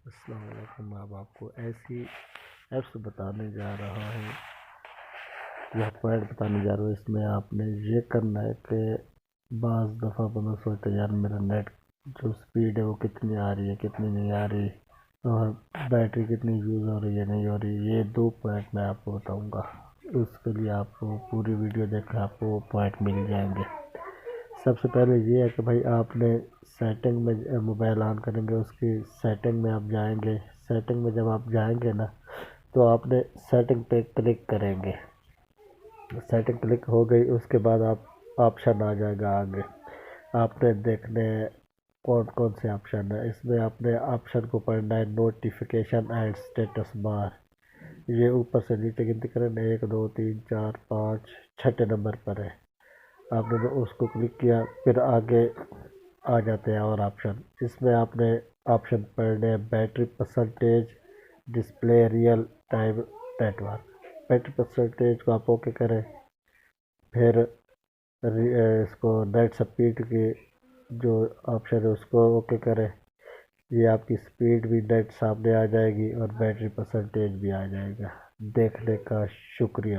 السلام علیکم۔ اب آپ کو ایسی ایپس بتانے جا رہا ہوں یا پوائنٹ بتانے جا رہا ہوں۔ اس میں آپ نے یہ کرنا ہے کہ بعض دفعہ بندہ سوچتا ہے یار میرا نیٹ جو سپیڈ ہے وہ کتنی آ رہی ہے کتنی نہیں آ رہی، اور بیٹری کتنی یوز ہو رہی ہے نہیں ہو رہی۔ یہ 2 پوائنٹ میں آپ کو بتاؤں گا، اس کے لیے آپ کو پوری ویڈیو دیکھیں، آپ کو وہ پوائنٹ مل جائیں گے۔ سب سے پہلے یہ ہے کہ بھائی آپ نے سیٹنگ میں موبائل آن کریں گے، اس کی سیٹنگ میں آپ جائیں گے۔ سیٹنگ میں جب آپ جائیں گے نا تو آپ نے سیٹنگ پہ کلک کریں گے۔ سیٹنگ کلک ہو گئی، اس کے بعد آپ آپشن آ جائے گا آگے، آپ نے دیکھنے کون کون سے آپشن ہیں۔ اس میں آپ نے آپشن کو پڑھنا ہے نوٹیفیکیشن اینڈ اسٹیٹس بار۔ یہ اوپر سے نیچے گنتی کریں، 1 2 3 4 5 چھٹے نمبر پر ہے۔ آپ نے اس کو کلک کیا، پھر آگے آ جاتے ہیں اور آپشن۔ اس میں آپ نے آپشن پڑھنے ہیں battery percentage, display, real time network. Battery percentage کو آپ اوکے کریں، پھر اس کو نیٹ سپیڈ کی جو آپشن ہے اس کو اوکے کریں۔ یہ آپ کی سپیڈ بھی نیٹ سامنے آ جائے گی اور بیٹری پرسنٹیج بھی آ جائے گا۔ دیکھنے کا شکریہ۔